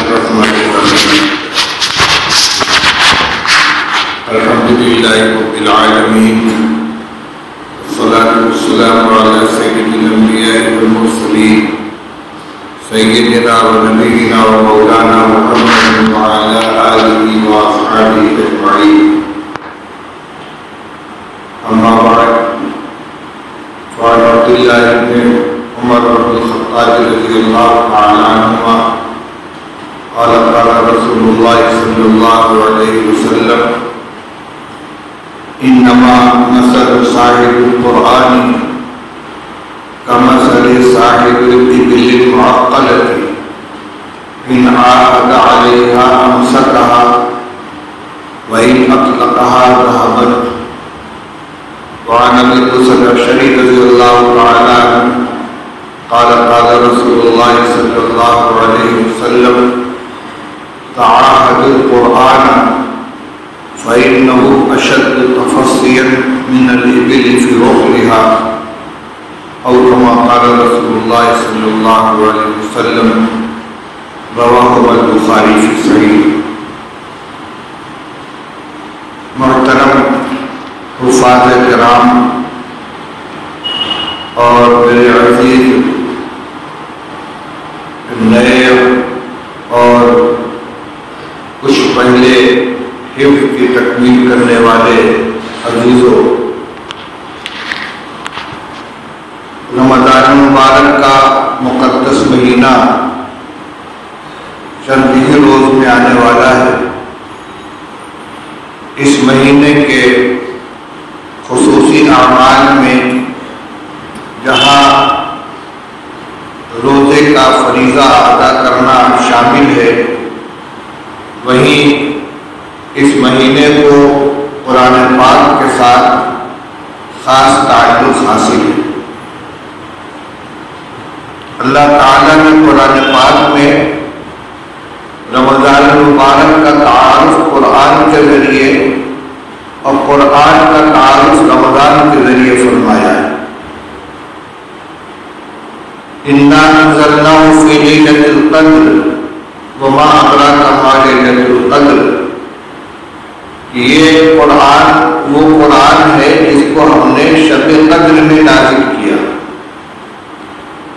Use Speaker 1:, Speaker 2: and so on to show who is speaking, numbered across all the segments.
Speaker 1: الرحمن الرحيم الحمد لله رب العالمين والصلاة والسلام على سيد الأنبياء والمرسلين سيدنا ونبينا ومولانا محمد وعلى آله وأصحابه أجمعين. أما بعد فعن عبد الله بن عمر بن الخطاب رضي الله تعالى عنهما قال قال رسول الله صلى الله عليه وسلم انما مثل صاحب القرآن كمثل صاحب الإبل المعقلة إن عاهد عليها أمسكها وإن أطلقها ذهبت. وعن أبي موسى الأشعري رضي الله تعالى عنه قال قال رسول الله صلى الله عليه وسلم تعاهدوا القرآن فإنه أشد تفصيا من الإبل في رحلها أو كما قال رسول الله صلى الله عليه وسلم رواه البخاري في صحيح. محترم حفاظ کرام اور میرے عزیز نئے اور کچھ پہلے حفظ کی تکمیل کرنے والے عزیزوں، رمضان مبارک کا مقدس مہینہ چند ہی روز میں آنے والا ہے. اس مہینے کے خصوصی اعمال میں جہاں روزے کا فریضہ ادا کرنا شامل ہے، وہیں اس مہینے کو قرآن پاک کے ساتھ خاص تعلق حاصل ہے. اللہ تعالیٰ نے قرآن پاک میں رمضان المبارک کا تعارف قرآن کے ذریعے اور قرآن کا تعارف رمضان کے ذریعے فرمایا ہے. اِنَّا أَنزَلْنَاهُ فِي لَيْلَةِ الْقَدْرِ وَمَا أَدْرَاكَ مَا لَيْلَةُ الْقَدْرِ. یہ قرآن وہ قرآن ہے جس کو ہم نے شب قدر میں نازل کیا.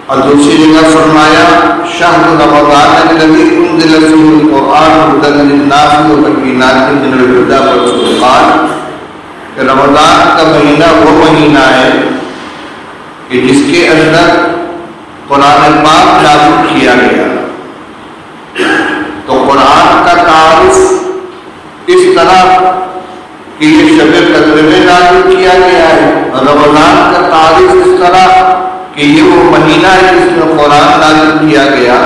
Speaker 1: اور دوسری جگہ فرمایا شہر رمضان الذی انزل فیہ القرآن ھدی للناس وبینات من الہدی والفرقان، کہ رمضان کا مہینہ وہ مہینہ ہے کہ جس کے اندر قرآن پاک نازل کیا گیا. تو قرآن کا تعارف اس طرح کہ یہ شب قدر میں نازل کیا گیا ہے، اور رمضان کا تعارف اس طرح کہ یہ وہ مہینہ ہے جس میں قرآن نازل کیا گیا.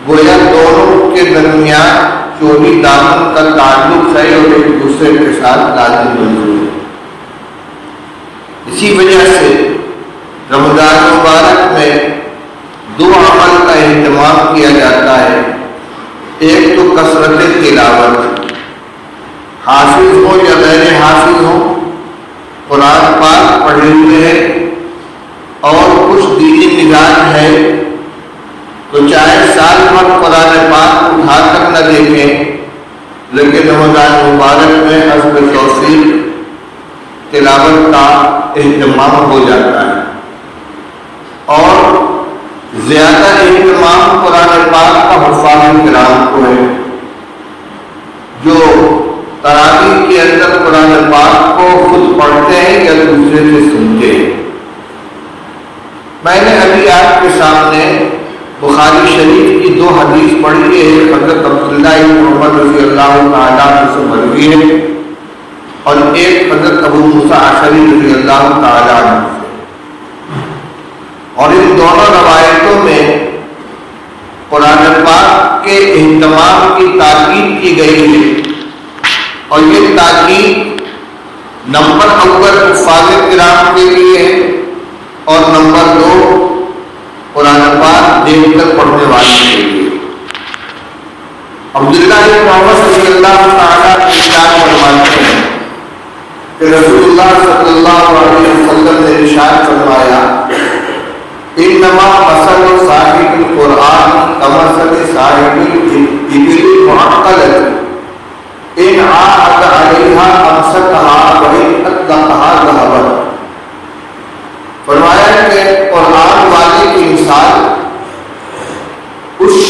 Speaker 1: گویا دونوں کے درمیان چوری دامن کا تعلق ہے اور ایک دوسرے کے ساتھ لازم منظور ہے. اسی وجہ سے رمضان مبارک میں دو عمل کا اہتمام کیا جاتا ہے. ایک تو کثرت تلاوت، حافظ ہو یا غیر حافظ ہو قرآن پاک پڑھے ہوئے ہیں اور کچھ دینی مزاج ہے تو چاہے سال بھر قرآن پاک اٹھا کر نہ دیکھیں، لیکن رمضان مبارک میں حسب توفیق تلاوت کا اہتمام ہو جاتا ہے. اور زیادہ اہتمام قرآن پاک کا حفاظ کرام کو ہے جو تراویح کے اندر قرآن پاک کو خود پڑھتے ہیں یا دوسرے سے سنتے ہیں. میں نے ابھی آپ کے سامنے بخاری شریف کی دو حدیث پڑھی ہے. ایک حضرت عبداللہ بن عمر رضی اللہ تعالیٰ عنہ سے مروی ہے اور ایک حضرت ابو موسیٰ اشعری رضی اللہ تعالیٰ عنہ سے. اور ان دونوں روایتوں میں قرآن پاک کے اہتمام کی تاکید کی گئی ہے، اور یہ تاکید نمبر اول حفاظ کرام کے لیے ہے اور نمبر دو قرآن پاک دیکھ کر پڑھنے والے کے لیے. عبداللہ بن عمر رضی اللہ تعالیٰ ارشاد فرماتے ہیں کہ رسول اللہ صلی اللہ علیہ وسلم نے ارشاد فرمایا انما مثل صاحب القرآن کمثل صاحب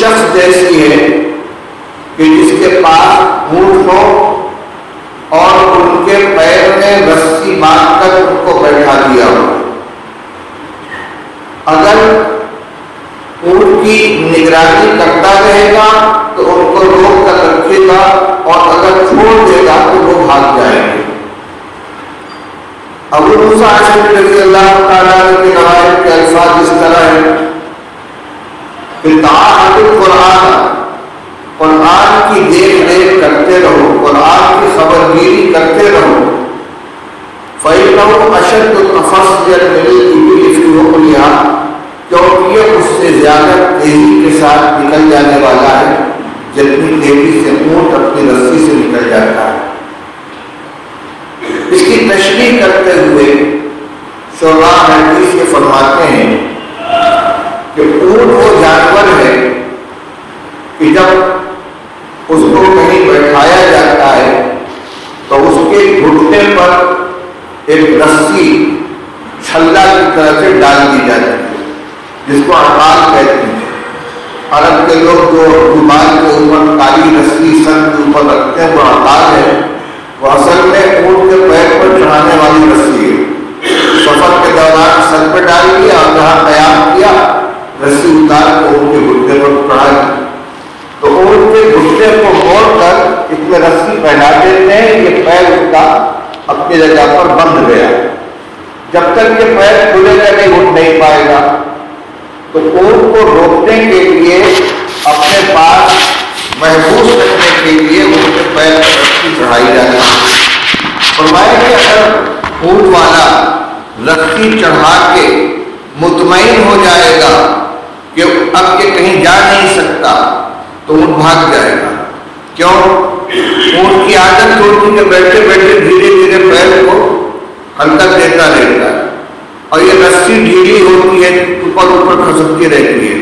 Speaker 1: شخص جیسی ہے کہ جس کے پاس اونٹ ہو اور ان کے پیر میں رسی باندھ کر ان کو بیٹھا دیا ہو. اگر اونٹ کی نگرانی کرتا رہے گا تو ان کو روک کر رکھے گا اور اگر چھوڑ دے گا تو وہ بھاگ جائیں گے. ابو موسیٰ اشعری رضی اللہ تعالیٰ عنہ کی روایت کے الفاظ اس طرح ہیں کہ تعاہد القرآن، قرآن کی دیکھ ریکھ کرتے رہو، قرآن کی خبرگیری کرتے رہو. فَإِنَّهُ أَشَدُّ تَفَصِّيًا مِنَ الْإِبِلِ فِي عُقْلِهَا، کیونکہ یہ اس سے زیادہ تیزی کے ساتھ نکل جانے والا ہے جتنی تیزی سے اونٹ اپنی رسی سے نکل جاتا ہے. اس کی تشریح کرتے ہوئے شعراء حدیث یہ فرماتے ہیں کہ اونٹ وہ جانور ہے کہ جب اس کو کہیں بیٹھایا جاتا ہے تو اس کے گھٹنے پر ایک رسی چھلا کی طرح سے ڈال دی جاتی ہے جس کو اڑپال کہتے ہیں. عرب کے لوگ جو رومال کے اوپر کالی رسی سر کے اوپر رکھتے ہیں وہ اڑپال ہے. وہ اصل میں اونٹ کے پیر پر چڑھانے والی رسی ہے. سفر کے دوران سر پہ ڈال دیا اور جہاں قیام کیا رسی اتار کو اونٹ کے گھٹنے پر چڑھا دیا. تو اونٹ کے گھٹنے کو موڑ کر اس میں رسی پہنا دیتے ہیں. یہ پیر اس کا اپنی جگہ پر بند گیا. جب تک یہ پیر کھلے گا نہیں اٹھ نہیں پائے گا. تو اونٹ کو روکنے کے لیے اپنے پاس محفوظ رکھنے کے لیے ان کے پیر پر رسی چڑھائی جاتی ہے. فرمایا کہ اگر اونٹ والا رسی چڑھا کے مطمئن ہو جائے گا کہ اب یہ کہیں جا نہیں سکتا تو اونٹ بھاگ جائے گا. کیوں؟ اونٹ کی عادت ہوتی ہے کہ بیٹھے بیٹھے دھیرے دھیرے پیر کو حرکت دیتا رہتا ہے اور یہ رسی ڈھیلی ہوتی ہے اوپر اوپر کھسکتی رہتی ہے.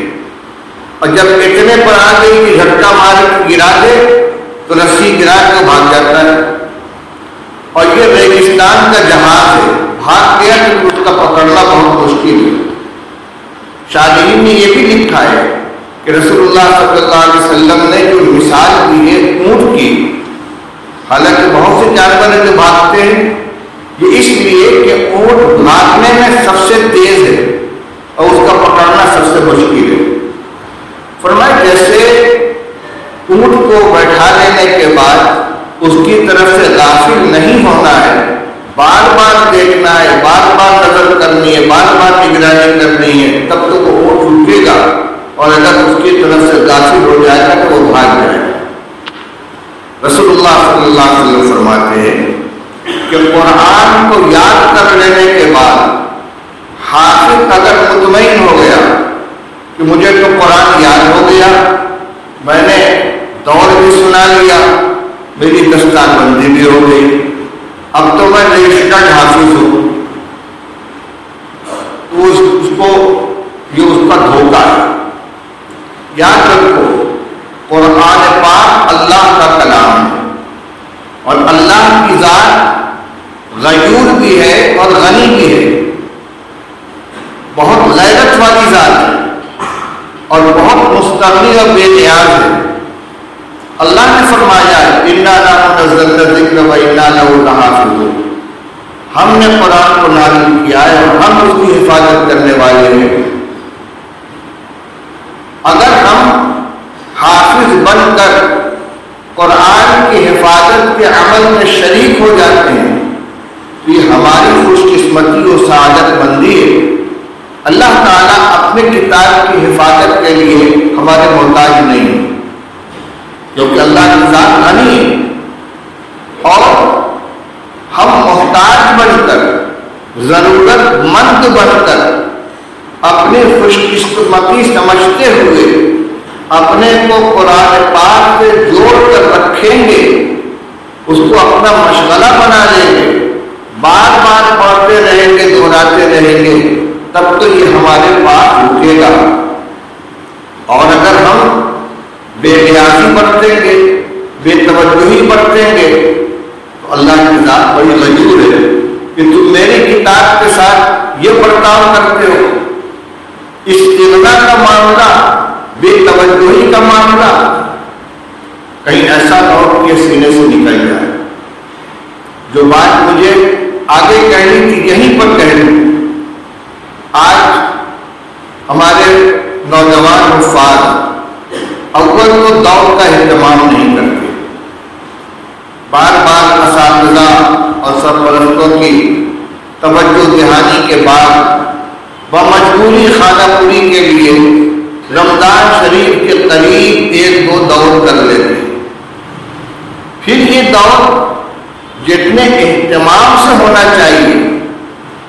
Speaker 1: اور جب اتنے پر آ گئی کہ جھٹکا مار گرا دے تو رسی گرا کے بھاگ جاتا ہے. اور یہ ریگستان کا جہاز ہے، بھاگ گیا تو اس کا پکڑنا بہت مشکل ہے. شارحین نے یہ بھی لکھا ہے کہ رسول اللہ صلی اللہ علیہ وسلم نے جو مثال دی ہے اونٹ کی، حالانکہ بہت سے جانور ہیں جو بھاگتے ہیں، یہ اس لیے کہ اونٹ بھاگنے میں سب سے تیز ہے اور اس کا پکڑنا سب سے مشکل ہے. فرمایا جیسے اونٹ کو بیٹھا لینے کے بعد اس کی طرف سے غافل نہیں ہونا ہے، بار بار دیکھنا ہے، بار بار نظر کرنی ہے، بار بار نگرانی کرنی ہے، تب تو وہ اونٹ رکے گا. اور اگر اس کی طرف سے غافل ہو جائے گا تو وہ بھاگ جائے گا. رسول اللہ صلی اللہ علیہ وسلم فرماتے ہیں کہ قرآن کو یاد کر لینے کے بعد حافظ اگر مطمئن ہو گیا کہ مجھے تو قرآن یاد ہو گیا، میں نے دور بھی سنا لیا، میری دستار بندی بھی ہو گئی، اب تو میں رجسٹرڈ حافظ ہوں، تو اس کو یہ اس کا دھوکہ ہے. یاد رکھو قرآن پاک اللہ کا کلام ہے اور اللہ کی ذات غیور بھی ہے اور غنی بھی ہے، بہت غیرت والی ذات ہے اور بہت مستغنی اور بے نیاز ہے. اللہ نے فرمایا اِنَّا نَحْنُ نَزَّلْنَا الذِّكْرَ وَإِنَّا لَهُ لَحَافِظُونَ، ہم نے قرآن کو نازل کیا ہے اور ہم اس کی حفاظت کرنے والے ہیں. اگر ہم حافظ بن کر قرآن کی حفاظت کے عمل میں شریک ہو جاتے ہیں تو یہ ہماری خوش قسمتی اور سعادت مندی ہے. اللہ تعالیٰ اپنے کتاب کی حفاظت کے لیے ہمارے محتاج نہیں ہے، کیونکہ اللہ کی ذات غنی ہے اور ہم محتاج بن کر، ضرورت مند بن کر اپنی خوش قسمتی سمجھتے ہوئے اپنے کو قرآن پاک سے جوڑ کر رکھیں گے، اس کو اپنا مشغلہ بنا لیں گے، بار بار پڑھتے رہیں گے، دہراتے رہیں گے، تب تو یہ ہمارے پاس رکے گا. اور اگر ہم بے نیازی برتیں گے، بے توجہی برتیں گے تو اللہ کی ذات بڑی غیور ہے کہ تم میری کتاب کے ساتھ یہ برتاؤ کرتے ہو. اس اغنا کا معاملہ بے توجہی کا معاملہ کہیں ایسا نہ ہو کہ سینے سے نکل جائے. جو بات مجھے آگے کہنی تھی یہیں پر کہہ دوں. آج ہمارے نوجوان حفاظ اول تو دوڑ کا اہتمام نہیں کرتے. بار بار اساتذہ اور سرپرستوں کی توجہ دہانی کے بعد بمجبوری خانہ پوری کے لیے رمضان شریف کے قریب ایک دو دوڑ کر لیتے. پھر یہ دوڑ جتنے اہتمام سے ہونا چاہیے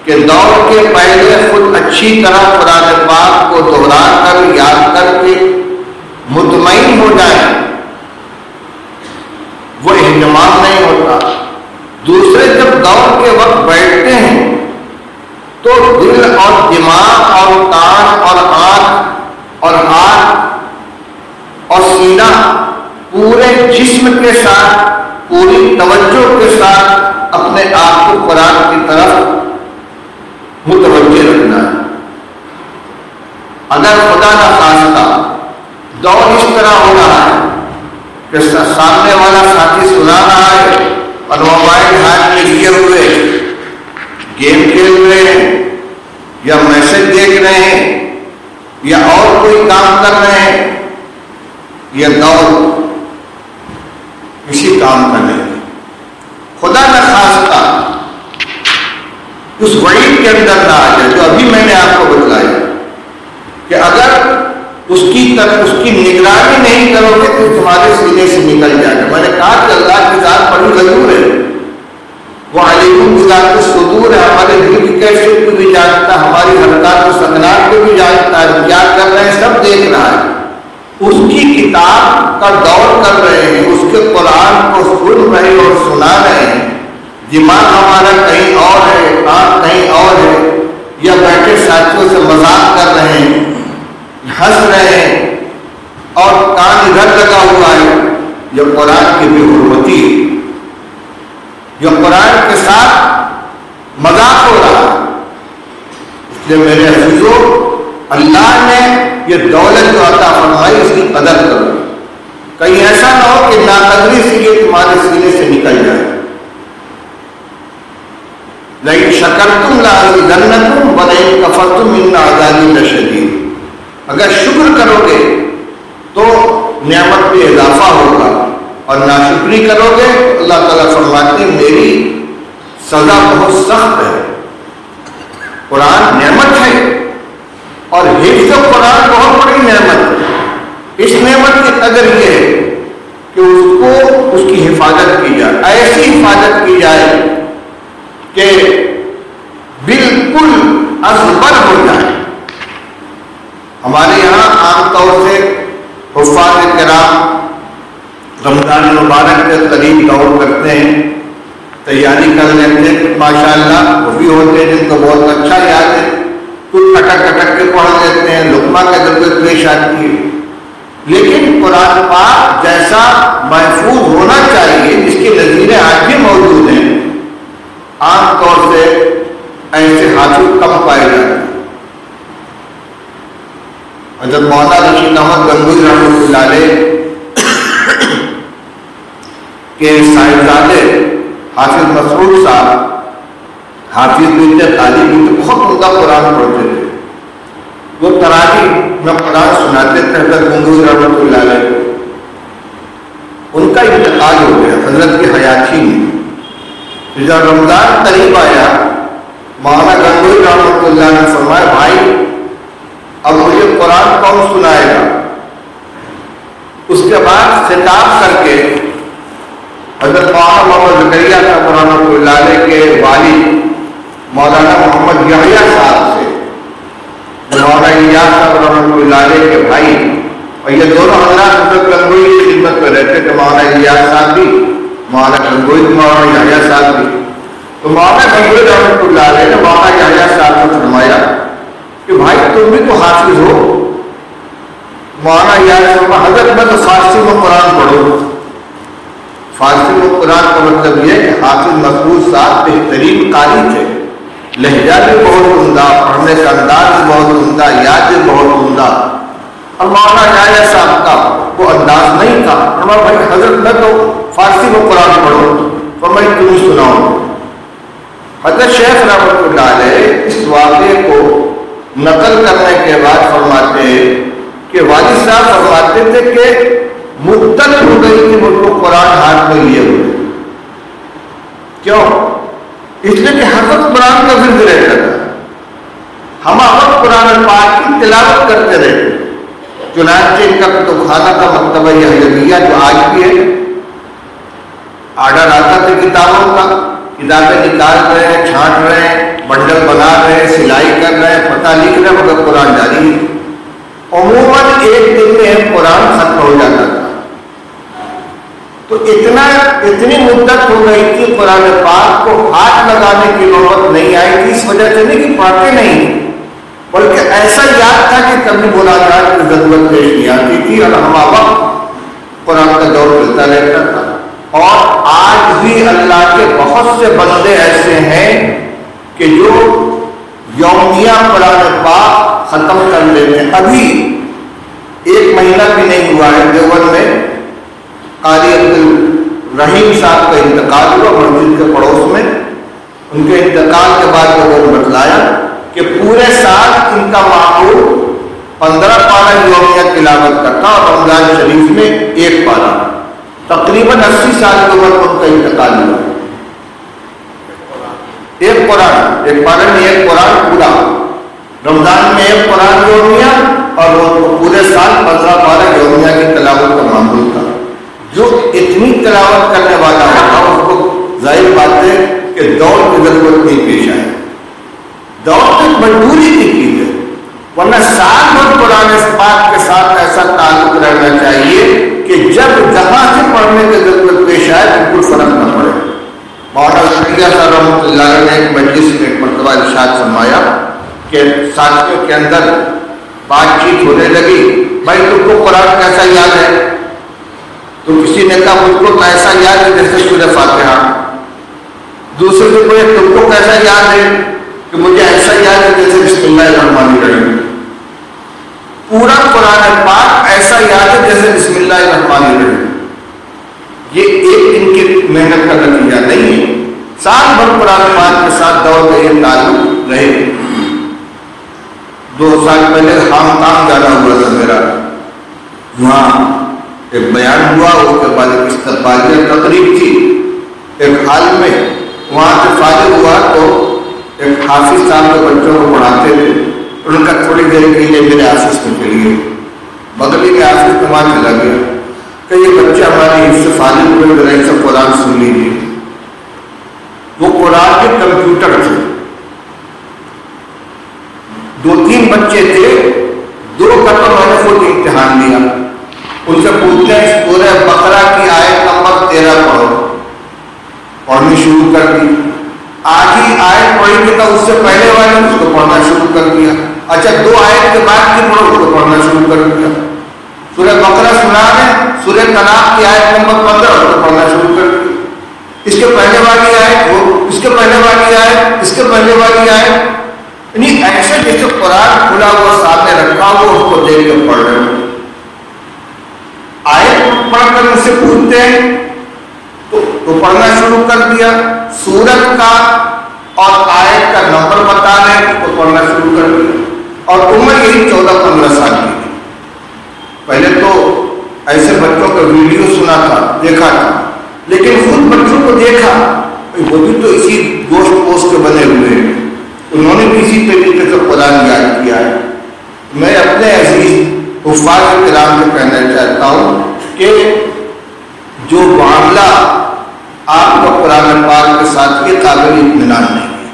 Speaker 1: کہ دوڑ کے پہلے خود اچھی طرح قرآن پاک کو دہرا کر یاد کر کے مطمئن ہو جائیں، وہ اہتمام نہیں ہوتا. دوسرے جب دوڑ کے وقت بیٹھتے ہیں تو دل اور دماغ اور کان اور آنکھ اور ہاتھ اور سینہ پورے جسم کے ساتھ پوری توجہ کے ساتھ اپنے آپ کو قرآن کی طرف متوجہ رکھنا ہے. اگر خدا نہ خواستہ دوڑ اس طرح ہو رہا ہے کہ سامنے والا ساتھی سنا رہا ہے اور موبائل ہاتھ میں لیے ہوئے گیم کھیل رہے ہیں یا میسج دیکھ رہے ہیں یا اور کوئی کام کر رہے ہیں، یہ دوڑ کسی کام کا نہیں. خدا نہ خواستہ اس وعید کے اندر نہ آ جائے جو ابھی میں نے آپ کو بتلایا کہ اگر اس کی نگرانی نہیں کرو گے تو تمہارے سینے سے نکل جائے گا. میں نے کہا کہ اللہ کی ذات بڑی ضرور ہے، وہ علیم بذات الصدور ہے. ہمارے دل کی کیفیت کو بھی جانتا، ہماری حرکات و سکنات کو بھی جانتا ہے، کیا کر رہے ہیں سب دیکھ رہا ہے. اس کی کتاب کا دور کر رہے ہیں، اس کے قرآن کو سن رہے اور سنا رہے ہیں. دماغ ہمارا کہیں اور ہے، آنکھ کہیں اور ہے، یا بیٹھے ساتھیوں سے مذاق کر رہے ہیں، ہنس رہے ہیں اور کان ادھر لگا ہوا ہے. یہ قرآن کی بے حرمتی ہے، یہ قرآن کے ساتھ مذاق ہو رہا ہے. اس لیے میرے عزیزوں، اللہ نے یہ دولت جو عطا فرمائی اس کی قدر کرو. کہیں ایسا نہ ہو کہ ناقدری سے یہ تمہارے سینے سے نکل جائے. لئن شکرتم لأزیدنکم ولئن کفرتم ان عذابی لشدید. اگر شکر کرو گے تو نعمت میں اضافہ ہوگا اور ناشکری کرو گے تو اللہ تعالیٰ فرماتے ہیں میری سزا بہت سخت ہے. قرآن نعمت ہے اور حفظ قرآن بہت بڑی نعمت ہے. اس نعمت کی قدر یہ ہے کہ اس کی حفاظت کی جائے، ایسی حفاظت کی جائے کہ بالکل ازبر ہو جائے. ہمارے یہاں عام طور سے حفاظ کرام رمضان مبارک کے قریب دور کرتے ہیں، تیاری کر لیتے ہیں. ماشاءاللہ وہ بھی ہوتے ہیں جن کو بہت اچھا یاد ہے، کچھ کٹک کٹک کے پڑھ لیتے ہیں، لقمہ کے ضرورت پیش آتی ہے. لیکن قرآن پاک جیسا محفوظ ہونا چاہیے جس کے نظیریں آج بھی موجود ہیں، عام طور سے ایسے حافظ کم پائے جاتے ہیں. حضرت مولانا رشید احمد گنگوئی رحمۃ اللہ علیہ کے صاحبزادے حافظ مسعود صاحب حافظ بھی تھے، طالب بھی تھے، بہت عمدہ قرآن پڑھتے تھے. وہ تراویح میں قرآن سناتے تھے حضرت گنگوئی رحمۃ اللہ علیہ. ان کا انتقال ہو گیا حضرت کی حیاتی میں. جب رمضان قریب آیا مولانا گنگوئی رحمۃ اللہ نے فرمایا بھائی اب مجھے قرآن کون سنائے گا. اس کے بعد خطاب کر کے حضرت مولانا محمد زکریا صاحب رحمۃ اللہ علیہ کے والد مولانا محمد یحییٰ صاحب سے، مولانا الیاس صاحب رحمۃ اللہ علیہ کے بھائی، اور یہ دونوں حضرات حضرت گنگوئی کی خدمت میں رہتے تھے، مولانا الیاس صاحب بھی، مولانا گنگوئی مولانا یحییٰ صاحب بھی. تو مولانا گنگوئی رحمۃ اللہ علیہ نے مولانا یحییٰ صاحب کو فرمایا کہ بھائی تم بھی تو حافظ ہو. مولانا یحییٰ صاحب حضرت میں تو فارسی میں قرآن پڑھو. فارسی میں قرآن کا مطلب یہ ہے کہ حافظ مسعود صاحب بہترین قاری تھے، لہجہ بھی بہت عمدہ، پڑھنے کا انداز بھی بہت عمدہ، یاد بھی بہت عمدہ. اور مولانا یحییٰ صاحب کا وہ انداز نہیں تھا. ہمارا بھائی حضرت میں تو فارسی میں قرآن پڑھو تو میں تمہیں سناؤں. حضرت شیخ رحمۃ اللہ علیہ اس واقعے کو نقل کرنے کے بعد فرماتے کہ والد صاحب فرماتے تھے کہ مدت ہو گئی کہ مجھ کو قرآن ہاتھ میں لیے ہوئے. کیوں؟ اس لیے کہ حضرت قرآن کا ذکر رہتا تھا. ہم وقت قرآن پاک کی تلاوت کرتے رہے. چنانچہ ان کا کتب خانہ کا مکتبہ یحییہ جو آج بھی ہے، آرڈر آتا تھا کتابوں کا، کتابیں نکال رہے ہیں، چھانٹ رہے ہیں، بنڈل بنا رہے ہیں، سلائی کر رہے ہیں، پتہ لکھ رہے ہیں، مگر قرآن جاری ہے. عموماً ایک دن میں قرآن ختم ہو جاتا تھا. تو اتنی مدت ہو گئی کہ قرآن پاک کو ہاتھ لگانے کی نوبت نہیں آئی تھی. اس وجہ سے نہیں کہ پڑھتے نہیں، بلکہ ایسا یاد تھا کہ کبھی ملاقات کی ضرورت پیش نہیں آتی تھی اور ہم وقت قرآن کا دور چلتا رہتا تھا. اور آج بھی اللہ کے بہت سے بندے ایسے ہیں کہ جو یومیہ قرآن پاک ختم کر لیتے ہیں. ابھی 1 مہینہ بھی نہیں ہوا ہے دیوبند میں قاری عبدالرحیم صاحب کا انتقال ہوا مسجد کے پڑوس میں. ان کے انتقال کے بعد لوگوں نے بتلایا کہ پورے سال ان کا معمول 15 پارہ یومیہ تلاوت کرتا اور رمضان شریف میں 1 پارہ. تقریباً 80 سال کی عمر پر ان کا انتقال ہوا. ایک قرآن پورا رمضان میں 1 قرآن یومیہ اور پورے سال 15 پارہ یومیہ کی تلاوت کا معمول تھا. جو اتنی تلاوت کرنے والا ہوگا اس کو ظاہر بات ہے کہ دوڑ کی ضرورت نہیں پیش آئے. دوڑ تو مجبوری کی چیز ہے، ورنہ سال بھر قرآن پاک کے ساتھ ایسا تعلق رہنا چاہیے کہ جب جہاں سے پڑھنے کی ضرورت پیش آئے بالکل فرق نہ پڑے. مولانا یحییٰ صاحب رحمۃ اللہ علیہ نے ایک مجلس میں ایک مرتبہ ارشاد فرمایا کہ ساتھیوں کے اندر بات چیت ہونے لگی، بھائی تم کو قرآن کیسا یاد ہے؟ تو کسی نے کہا مجھ کو ایسا یاد ہے جیسے سورہ فاتحہ. دوسرے نے کوئی تم کو کیسا یاد ہے؟ کہ مجھے ایسا یاد ہے جیسے بسم اللہ الرحمن الرحیم. پورا قرآن پاک ایسا یاد ہے جیسے بسم اللہ الرحمن الرحیم. یہ ایک دن کی محنت کا نتیجہ نہیں ہے، سال بھر قرآن پاک کے ساتھ دوڑ کا یہ تعلق رہے. 2 سال پہلے ہانگ کانگ جانا ہوا تھا میرا. وہاں ایک بیان ہوا، اس کے بعد ایک استقبالیہ تقریب تھی ایک حال میں. وہاں سے فارغ ہوا تو ایک حافظ صاحب کے بچوں کو پڑھاتے تھے. ان کا تھوڑی دیر کے لیے میرے آفس میں چلیے، بغل کے آفس میں وہاں چلا گیا کہ یہ بچہ ہمارے حفظ فارغ ہوئے ذرا ان سے قرآن سن لیجیے. وہ قرآن کے کمپیوٹر تھے. 2-3 بچے تھے، 2 کا تو میں نے خود امتحان لیا. ان سے پوچھتے ہیں سورہ بقرہ کی آیت نمبر 13 پڑھو. پڑھنی شروع کر دی. آدھی آیت پڑھی تھی تو اس سے پہلے والی اس کو پڑھنا شروع کر دیا. اچھا 2 آیت کے بعد کی پڑھو، اس کو پڑھنا شروع کر دیا. سورہ بقرہ سنا دیں، سورہ طلاق کی آیت نمبر 15 اس کو پڑھنا شروع کر دیا. اس کے پہلے والی آیت، وہ اس کے پہلے والی آیت، اس کے پہلے والی آیت. یعنی ایسے جیسے قرآن کھلا ہوا سامنے رکھا ہو اس کو دیکھ کے پڑھ رہے ہو. آیت پڑھ کر ان سے پوچھتے ہیں تو پڑھنا شروع کر دیا. سورت کا اور آیت کا نمبر بتا رہے ہیں تو پڑھنا شروع کر دیا. اور عمر یہی 14-15 سال کی تھی. پہلے تو ایسے بچوں کا ویڈیو سنا تھا، دیکھا تھا، لیکن خود بچوں کو دیکھا وہ بھی تو اسی گوشت پوش کے بنے ہوئے ہیں، انہوں نے بھی اسی طریقے سے قرآن یاد کیا ہے. میں اپنے عزیز حفاظ کرام سے کہنا چاہتا ہوں کہ جو معاملہ آپ کا قرآن پاک کے ساتھ یہ قابل اطمینان نہیں ہے.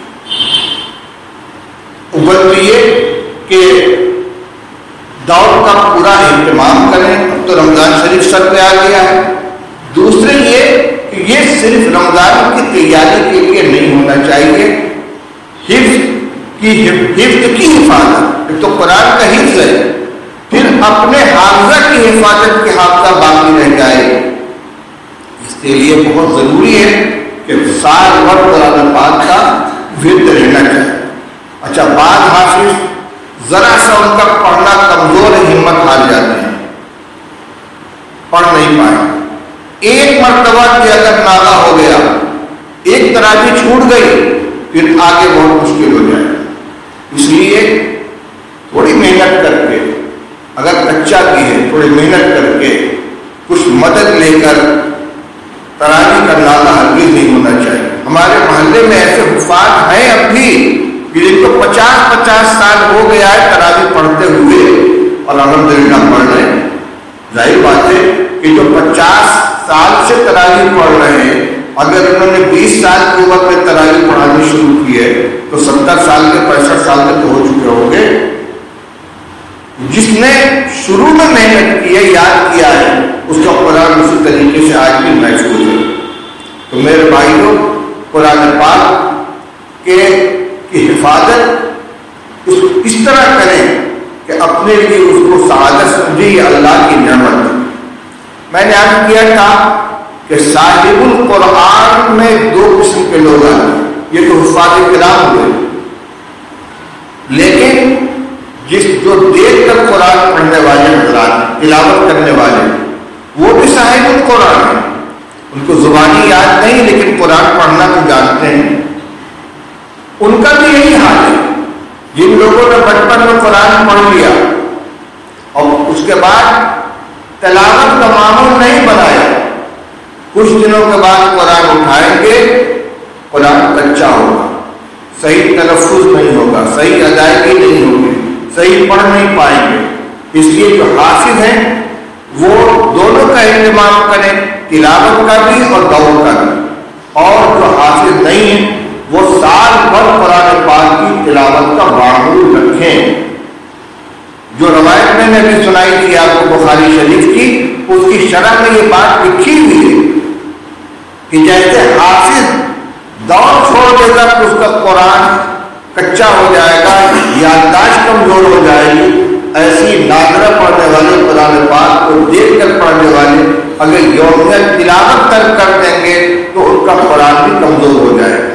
Speaker 1: اوپر تو یہ کہ دوڑ کا پورا اہتمام کریں. اب تو رمضان شریف سر پہ آ گیا ہے. دوسرے یہ کہ یہ صرف رمضان کی تیاری کے لیے نہیں ہونا چاہیے. حفظ کی حفاظت، ایک تو قرآن کا حفظ ہے، پھر اپنے حافظہ کی حفاظت کی حافظہ باقی رہ جائے. اس کے لیے بہت ضروری ہے کہ سال بھر قرآن پاک کا ورد رہنا چاہیے. اچھا بعض حافظ ذرا سا ان کا پڑھنا کمزور ہے، ہمت ہار جاتے ہیں، پڑھ نہیں پائے۔ ایک مرتبہ کہ اگر ناغہ ہو گیا، ایک تراویح چھوٹ گئی، پھر آگے بہت مشکل ہو جائے۔ اس لیے تھوڑی محنت کر کے، اگر کچا بھی ہے تھوڑی محنت کر کے کچھ مدد لے کر تراویح کا ناغہ ہرگز نہیں ہونا چاہیے۔ ہمارے محلے میں ایسے حفاظ ہیں اب بھی کہ جن کو 50 سال ہو گیا ہے تراویح پڑھتے ہوئے اور الحمدللہ پڑھ رہے ہیں۔ ظاہر بات ہے کہ جو 50 سال سے تراویح پڑھ رہے ہیں، اگر انہوں نے 20 سال کی عمر میں تراویح پڑھانی شروع کی ہے تو 70 سال کے 65 سال کے تو ہو چکے ہوں گے۔ جس نے شروع میں محنت کی ہے، یاد کیا ہے، اس کا قرآن اسی طریقے سے آج بھی محفوظ ہے۔ تو میرے بھائیوں، قرآن پاک کی حفاظت اس طرح کریں کہ اپنے لیے اس کو سعادت سمجھے، یہ اللہ کی نعمت ہے۔ میں نے عرض کیا تھا کہ صاحب القرآن میں 2 قسم کے لوگ آتے ہیں، یہ تو حفاظ کرام ہوئے، لیکن جو دیکھ کر قرآن پڑھنے والے حضرات، تلاوت کرنے والے، وہ بھی صاحب القرآن ہیں۔ ان کو زبانی یاد نہیں لیکن قرآن پڑھنا تو جانتے ہیں۔ ان کا بھی یہی حال ہے۔ جن لوگوں نے بچپن میں قرآن پڑھ لیا اور اس کے بعد تلاوت کا معمول نہیں بنایا، کچھ دنوں کے بعد قرآن اٹھائیں گے، قرآن کچا ہوگا، صحیح تلفظ نہیں ہوگا، صحیح ادائیگی نہیں ہوگی، صحیح پڑھ نہیں پائیں گے۔ اس لیے جو حافظ ہیں وہ دونوں کا اہتمام کریں، تلاوت کا بھی اور دور کا بھی، اور جو حافظ نہیں ہیں وہ سال بھر قرآن پاک کی تلاوت کا معمول رکھیں۔ جو روایت میں نے بھی سنائی تھی آپ کو بخاری شریف کی، اس کی شرح میں یہ بات لکھی ہوئی ہے کہ جیسے حافظ دور چھوڑ دے گا تو اس کا قرآن کچا ہو جائے گا، یادداشت کمزور ہو جائے گی، ایسی نادرہ پڑھنے والے قرآن پاک کو دیکھ کر پڑھنے والے اگر یومیہ تلاوت کر دیں گے تو ان کا قرآن بھی کمزور ہو جائے گا۔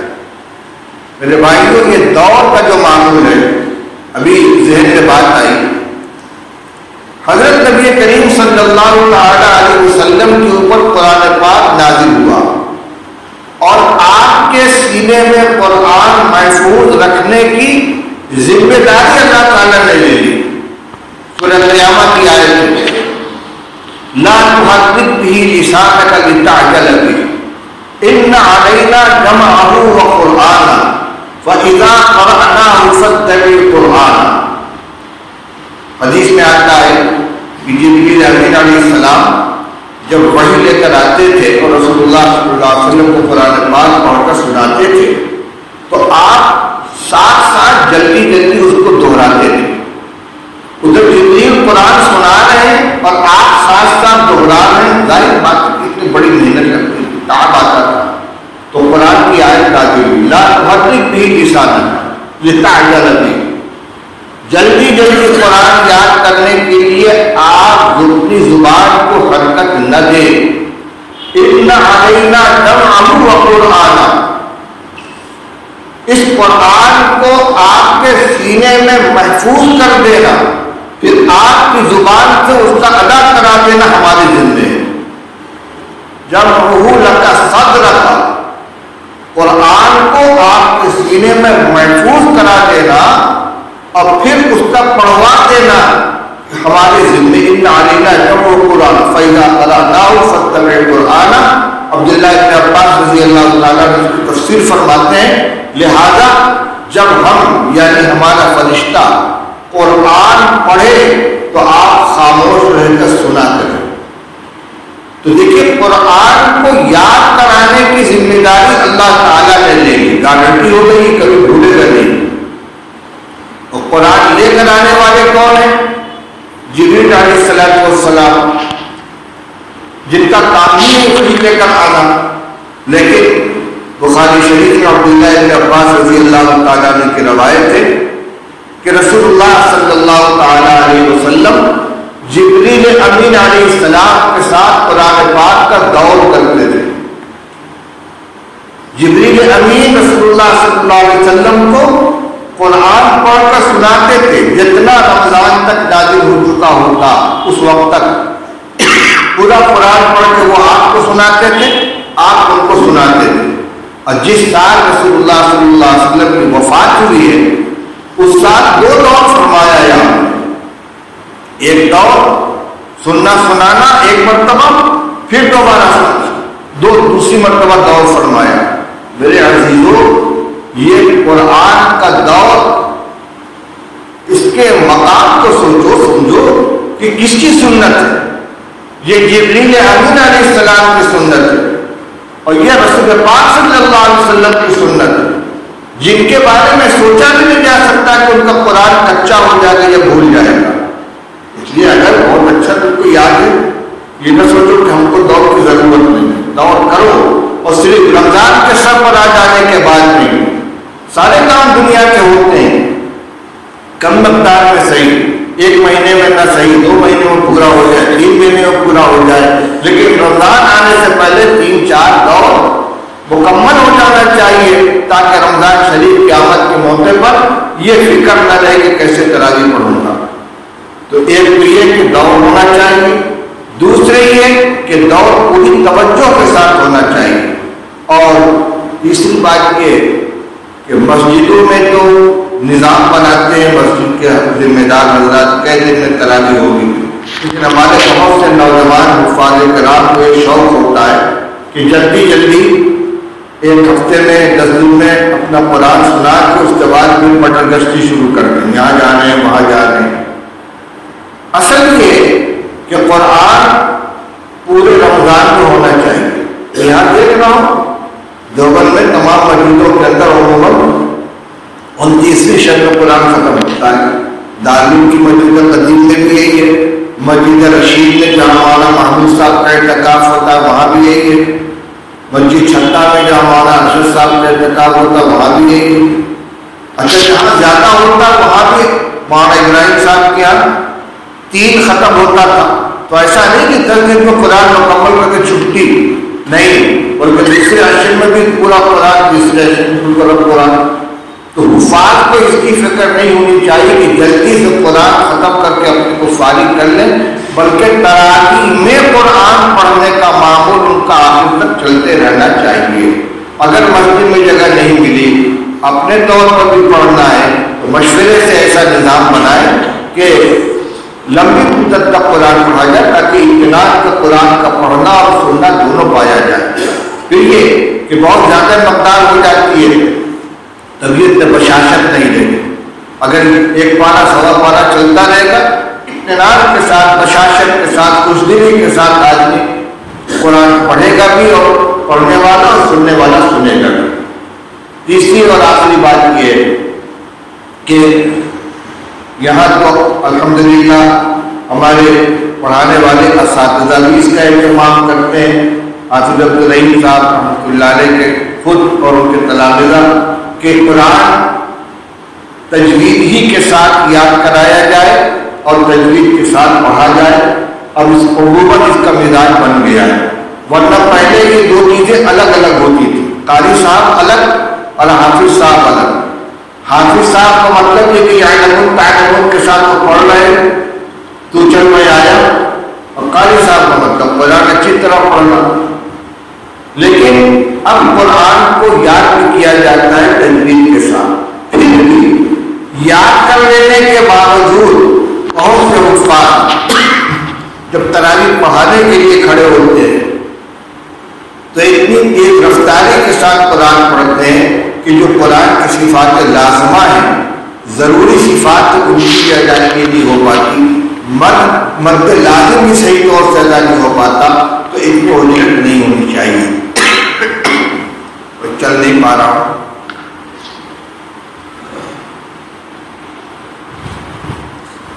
Speaker 1: میرے بھائیوں، یہ دور کا جو معمول ہے، ابھی ذہن میں بات آئی، حضرت نبی کریم صلی اللہ تعالی علیہ وسلم کے اوپر قرآن پاک نازل ہوا اور آپ کے سینے میں قرآن محفوظ رکھنے کی ذمہ داری اللہ تعالیٰ نے لے لی۔ سورہ قیامہ کی آیت ہے، لا تحرک به لسانک لتعجل به ان علینا جمعہ وقرآنہ فاذا قرأناہ فاتبع قرآنہ۔ حدیث میں آتا ہے کہ جبریل امین علیہ السلام جب وحی لے کر آتے تھے اور رسول اللہ صلی اللہ علیہ وسلم کو قرآن پاک پڑھ کر سناتے تھے تو آپ ساتھ ساتھ جلدی جلدی اس کو دہراتے تھے۔ ادھر جبریل قرآن سنا رہے ہیں اور آپ ساتھ ساتھ دہرا رہے ہیں، ظاہر بات کی اتنی بڑی محنت لگتی تھی، تعب آتا تھا۔ تو قرآن کی آیت نازل ہوئی، لا تحرک به لسانک لتعجل به، جلدی جلدی قرآن یاد کرنے کے لیے آپ اپنی زبان کو حرکت نہ دیں۔ ان علینا جمعہ وقرآنہ، اس قرآن کو آپ کے سینے میں محفوظ کر دینا، پھر آپ کی زبان سے اس کا ادا کرا دینا ہماری ذمہ ہے۔ جمعہ لک صدرک، قرآن کو آپ کے سینے میں محفوظ کرا دینا اور پھر اس کا پڑھوا دینا ہمارے ذمہ۔ ان علینا جمع قرآن فاذا قرأناہ فاتبع قرآنہ۔ عبداللہ ابن عباس رضی اللہ تعالیٰ نے اس کی تفسیر فرماتے ہیں، لہذا جب ہم یعنی ہمارا فرشتہ قرآن پڑھے تو آپ خاموش رہ کر سنا کریں۔ تو دیکھیں، قرآن کو یاد کرانے کی ذمہ داری اللہ تعالیٰ نے لے لی، گارنٹی ہو گئی، کبھی بھولے گا نہیں۔ اور قرآن لے کر آنے والے کون ہیں؟ جبریل علیہ السلام، جن کا کام ہی ہے وحی لے کر آنا۔ لیکن بخاری شریف میں عبداللہ ابن عباس رضی اللہ تعالیٰ عنہ کی روایت ہے کہ رسول اللہ صلی اللہ تعالیٰ علیہ وسلم جبریل امین علیہ السلام کے ساتھ قرآن پاک کا دور کرتے تھے۔ جبریل امین رسول اللہ صلی اللہ علیہ وسلم کو قرآن پڑھ کر سناتے تھے، جتنا رمضان تک نازل ہو چکا ہوتا اس وقت تک پورا قرآن پڑھ کے وہ آپ کو سناتے تھے، آپ ان کو سناتے تھے۔ اور جس سال رسول اللہ صلی اللہ علیہ وسلم کی وفات ہوئی ہے اس سال 2 دور فرمایا یہاں، ایک دور سننا سنانا ایک مرتبہ، پھر دوبارہ سننا، دوسری مرتبہ دور فرمایا۔ میرے عزیزوں، یہ قرآن کا دور، اس کے مقام کو سوچو سمجھو کہ کس کی سنت ہے؟ یہ جبریل امین علیہ السلام کی سنت ہے، اور یہ رسول پاک صلی اللہ علیہ وسلم کی سنت ہے، جن کے بارے میں سوچا بھی نہیں جا سکتا کہ ان کا قرآن کچا ہو جائے گا یا بھول جائے گا۔ اس لیے اگر بہت اچھا تم کو یاد ہے، یہ نہ سوچو کہ ہم کو دور کی ضرورت نہیں ہے، دور کرو، اور صرف رمضان کے سر پر آ جانے کے بعد نہیں، سارے کام دنیا کے ہوتے ہیں، کم مقدار میں صحیح، 1 مہینے میں نہ صحیح 2 مہینے میں پورا ہو جائے، 3 مہینے میں پورا ہو جائے، لیکن رمضان آنے سے پہلے 3-4 دور مکمل ہو جانا چاہیے، تاکہ رمضان شریف کی آمد کے موقع پر یہ فکر نہ رہے کہ کیسے تراویح پڑھوں گا۔ تو ایک تو یہ کہ دور ہونا چاہیے، دوسرے یہ کہ دور پوری توجہ کے ساتھ ہونا چاہیے، اور تیسری بات یہ کہ مسجدوں میں تو نظام بناتے ہیں، مسجد کے ذمہ دار حضرات کہہ دن میں تراویح ہوگی، لیکن ہمارے بہت سے نوجوان حفاظ کرام کو ایک شوق ہوتا ہے کہ جلدی جلدی 1 ہفتے میں 10 دن میں اپنا قرآن سنا کے اس کے بعد پھر مٹر گشتی شروع کر دیں، یہاں جانے ہیں وہاں جانے ہیں۔ اصل یہ کہ قرآن پورے رمضان میں ہونا چاہیے۔ یہاں دیکھ رہا ہوں دیوبند میں تمام مسجدوں کے اندر عموماً 29ویں شب میں قرآن ختم ہوتا ہے۔ دارالعلوم کی مسجد قدیم میں بھی یہی ہے، مسجد رشید میں جہاں مولانا محمود صاحب کا اعتکاف ہوتا ہے وہاں بھی یہی ہے، مسجد چھتا میں جہاں مولانا ارشد صاحب کا اعتکاف ہوتا ہے وہاں بھی یہی ہے۔ اچھا جہاں زیادہ ہوتا ہے وہاں بھی مولانا ابراہیم صاحب کے یہاں 3 ختم ہوتا تھا، تو ایسا نہیں کہ 10 دن میں قرآن مکمل کر کے چھٹی نہیں، بلکہ دوسرے عشر میں بھی پورا قرآن، تیسرے عشر میں پورا قرآن۔ تو حفاظ کو اس کی فکر نہیں ہونی چاہیے کہ جلدی سے قرآن ختم کر کے اپنے کو فارغ کر لیں، بلکہ تراویح میں قرآن پڑھنے کا معمول ان کا آخر تک چلتے رہنا چاہیے۔ اگر مسجد میں جگہ نہیں ملی، اپنے طور پر بھی پڑھنا ہے تو مشورے سے ایسا نظام بنائیں کہ لمبی مدت تک قرآن پڑھا جائے، تاکہ اطمینان کا قرآن کا پڑھنا اور سننا دونوں پایا جائے۔ پھر یہ کہ بہت زیادہ مقدار ہو جاتی ہے، طبیعت میں بشاشت نہیں رہے، اگر 1 پارہ 1.25 پارہ چلتا رہے گا، اطمینان کے ساتھ، بشاشت کے ساتھ، خوش دلی کے ساتھ آدمی قرآن پڑھے گا بھی، اور پڑھنے والا اور سننے والا سنے گا بھی۔ تیسری اور آخری بات یہ ہے کہ یہاں تو الحمدللہ ہمارے پڑھانے والے اساتذہ بھی اس کا اہتمام کرتے ہیں، حافظ عبدالرحیم صاحب رحمۃ اللہ علیہ کے خود اور ان کے تلامذہ، کہ قرآن تجوید ہی کے ساتھ یاد کرایا جائے اور تجوید کے ساتھ پڑھا جائے۔ اب اس عموماً اس کا مزاج بن گیا ہے، ورنہ پہلے یہ 2 چیزیں الگ الگ ہوتی تھی، قاری صاحب الگ اور حافظ صاحب الگ۔ حافظ صاحب کا مطلب یہ کہ یعلمون تعلمون کے ساتھ وہ پڑھ رہے تو چل میں آیا، اور قاری صاحب کا مطلب قرآن اچھی طرح پڑھنا۔ لیکن اب قرآن کو یاد بھی کیا جاتا ہے تجوید کے ساتھ، پھر بھی یاد کر لینے کے باوجود بہت سے حفاظ جب تراویح پڑھانے کے لیے کھڑے ہوتے ہیں تو اتنی تیز رفتاری کے ساتھ قرآن پڑھتے ہیں کہ جو قرآن کی صفات لازمہ ہیں، ضروری صفات ان کی ادائیگی نہیں ہو پاتی، مرد لازم بھی صحیح طور سے ادا نہیں ہو پاتا، تو اتنی اولین نہیں ہونی چاہیے۔ چل نہیں پا رہا ہوں،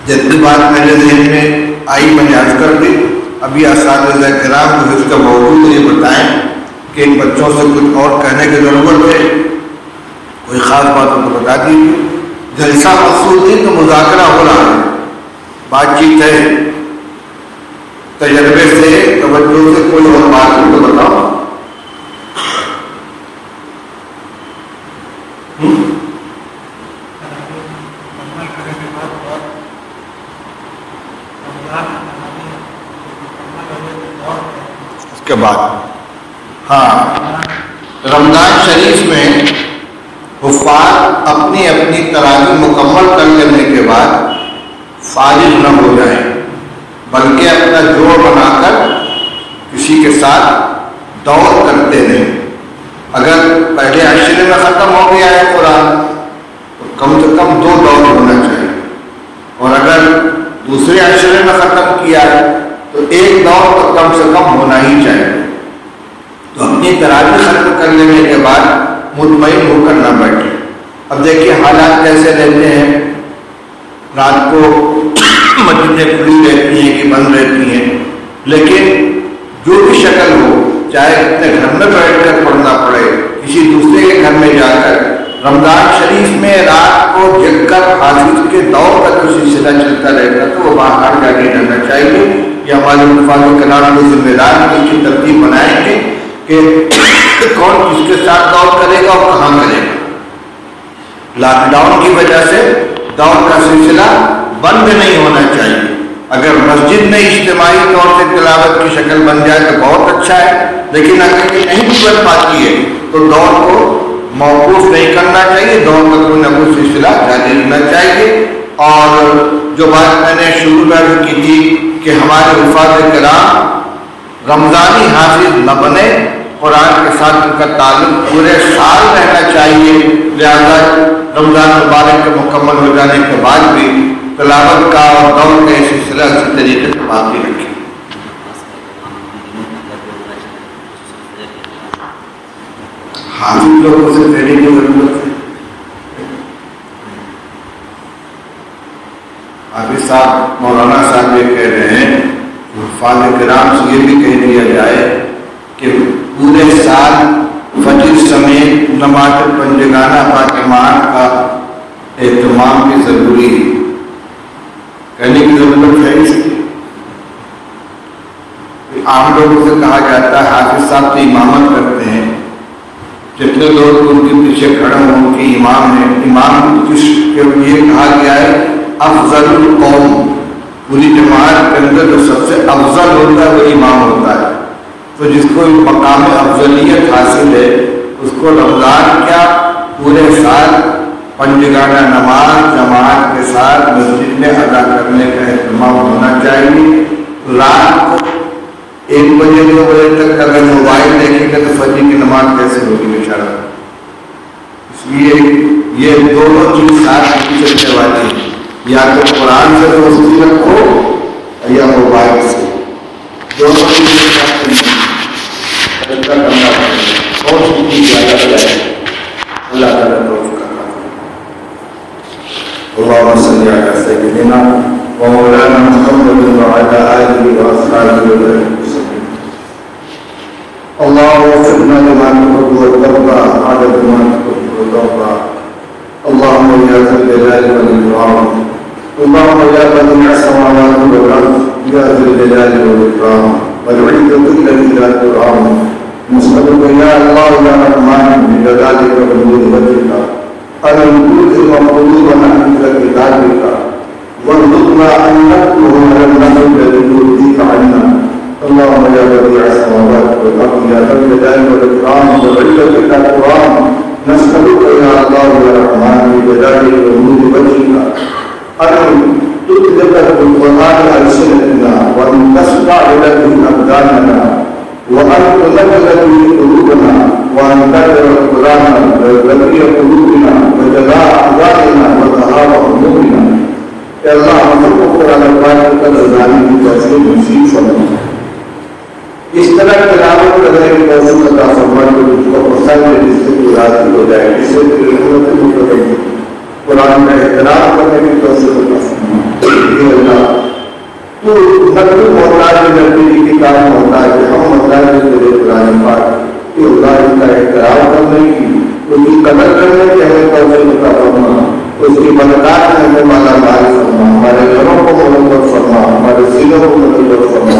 Speaker 1: جتنی بات میرے ذہن میں آئی میں نے عرض کر دی۔ ابھی اساتذہ کرام کو اس کا موضوع یہ بتائیں کہ ان بچوں سے کچھ اور کہنے کی ضرورت ہے، کوئی خاص بات ان کو بتا دیجیے۔ جلسہ مقصود نہیں تو مذاکرہ ہو رہا ہے، بات چیت ہے، تجربے سے، توجہ سے کوئی اور بات ان کو بتاؤ۔ کے بعد. ہاں، رمضان شریف میں حفاظ اپنی اپنی تراویح مکمل کر لینے کے بعد فارغ نہ ہو جائیں، بلکہ اپنا جوڑ بنا کر کسی کے ساتھ دوڑ کرتے رہیں. اگر پہلے عشرے میں ختم ہو گیا ہے قرآن تو کم سے کم 2 دوڑ ہونا چاہیے، اور اگر دوسرے عشرے میں ختم کیا ہے تو 1 دوڑ تو کم سے کم ہونا ہی چاہیے. تو اپنی تراویح ختم کر لینے کے بعد مطمئن ہو کر نہ بیٹھے. اب دیکھیے حالات کیسے رہتے ہیں، رات کو مسجدیں کھلی رہتی ہیں کہ بند رہتی ہیں، لیکن جو بھی شکل ہو، چاہے اپنے گھر میں بیٹھ کر پڑھنا پڑے، کسی دوسرے کے گھر میں جا کر، رمضان شریف میں رات کو جگ کر حافظ کے دور کا جو سلسلہ چلتا رہتا تو وہ باہر جا کے رہنا چاہیے. یہ ہمارے مفاد کلام کے ذمہ دار اس کی ترتیب بنائیں گے کہ کون کس کے ساتھ دور کرے گا اور کہاں کرے گا. لاک ڈاؤن کی وجہ سے دور کا سلسلہ بند نہیں ہونا چاہیے. اگر مسجد میں اجتماعی طور سے تلاوت کی شکل بن جائے تو بہت اچھا ہے، لیکن اگر یہ نہیں بن پاتی ہے تو دور کو موقوف نہیں کرنا چاہیے، دور کا کوئی نہ کوئی سلسلہ جاری رہنا چاہیے. اور جو بات میں نے شروع میں کی تھی کہ ہمارے حفاظ کرام رمضانی حافظ نہ بنے، قرآن کے ساتھ ان کا تعلق پورے سال رہنا چاہیے، لہذا رمضان مبارک کے مکمل ہو جانے کے بعد بھی تلاوت کا اور دور کا سلسلہ اسی طریقے سے باقی رکھیں. حافظ لوگوں سے پھیرنے کی ضرورت ہے. حافظ صاحب مولانا صاحب یہ کہہ رہے ہیں، حفاظ کرام سے یہ بھی کہہ دیا جائے کہ پورے سال فجر سمیت نماز پنجگانہ باجماعت کا اہتمام بھی ضروری ہے. کہنے کی ضرورت ہے اس کی. عام لوگوں سے کہا جاتا ہے حافظ صاحب تو امامت کرتے ہیں، جتنے لوگ ان کے پیچھے کھڑے ہوں ان کے امام ہیں. امام جس کے یہ کہا گیا ہے افضل القوم، پوری جماعت کے اندر جو سب سے افضل ہوتا ہے وہ امام ہوتا ہے. تو جس کو مقام افضلیت حاصل ہے اس کو رمضان کیا پورے سال پنجگانہ نماز جماعت کے ساتھ مسجد میں ادا کرنے کا اہتمام ہونا چاہیے. رات کو 1 بجے 2 بجے تک اگر موبائل دیکھیں گے تو فجر کی نماز کیسے ہوگی بیچارہ. اس لیے یہ دونوں چیز ساتھ نہیں چلنے والی ہیں، یا تو قرآن سے دوستی رکھو یا موبائل سے. دونوں چیزیں ساتھ نہیں کرنا پڑے. کون سی چیز زیادہ جائے اللہ تعالیٰ توفیق کرنا. اللهم صل على سيدنا ومولانا محمد وعلى آله وأصحابه وسلم. اللهم وفقنا لما تحب وترضى عدد ما تحب وترضى. اللهم يا ذا الجلال والإكرام، اللهم يا بديع السماوات والأرض، يا ذا الجلال والإكرام والعزة التي لا ترام، نسألك يا الله يا رحمن بجلالك وجود وجهك أن تلزم قلوبنا عند كتابك، وارزقنا أن نتلوه على النحو الذي يرضيك عنا. اللهم يا بديع السماوات والأرض، يا ذا الجلال والإكرام والعزة الأكرام، نسألك يا الله يا رحمن بجلالك وجود وجهك أن تطلق بالقرآن ألسنتنا، وأن تسمع به أبداننا، وأن تنزل به قلوبنا، وأن تجعل القرآن ربيع قلوبنا وجلاء أحزاننا وذهاب همومنا. يا الله ہم سب کو قرآن پاک کا رضانی کی توفیق نصیب فرما. اس طرح تلاوت کرنے کی توفیق عطا فرما کہ اس کو پسند ہے، جس سے کوئی راضی ہو جائے، جس سے کوئی رحمت مطلب قرآن کا احترام کرنے کی توفیق عطا فرما. یہ اللہ تو مطلب محتاج نبی کی کام ہوتا ہے کہ ہم محتاج تیرے قرآن پاک کہ اللہ کا احترام کرنے کی، اس کی قدر کرنے کی ہمیں توفیق عطا فرما. اس کی برکات میں ہمیں مالا مال فرما، ہمارے گھروں کو منور فرما، ہمارے سینوں کو منور فرما،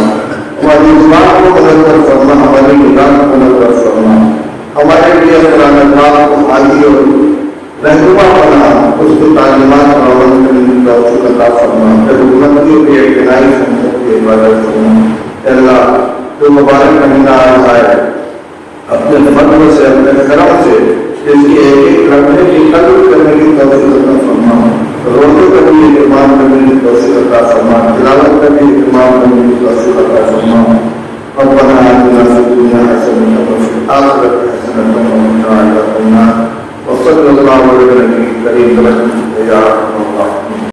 Speaker 1: ہماری زبان کو منور فرما، ہماری نگاہ کو منور فرما. ہمارے لیے قرآن پاک کو حاضر اور رہنما بنا، اس کی تعلیمات پر عمل کرنے کی توفیق عطا فرما. حکومت کی اعتنائی سمجھ کی عبادت فرما. اللہ جو مبارک مہینہ آ رہا ہے، اپنے فضل سے، اپنے کرم سے اس کی ایک ایک لمحے کی قدر کرنے کی توفیق عطا فرما، روزے کا بھی اہتمام کرنے کی توفیق عطا فرما، تلاوت کا بھی اہتمام کرنے کی توفیق عطا فرما۔ ربنا آتنا فی الدنیا حسنۃ وفی الآخرۃ حسنۃ وقنا عذاب النار، وصلی اللہ علیہ وسلم کریم برحمتک یا ارحم الراحمین۔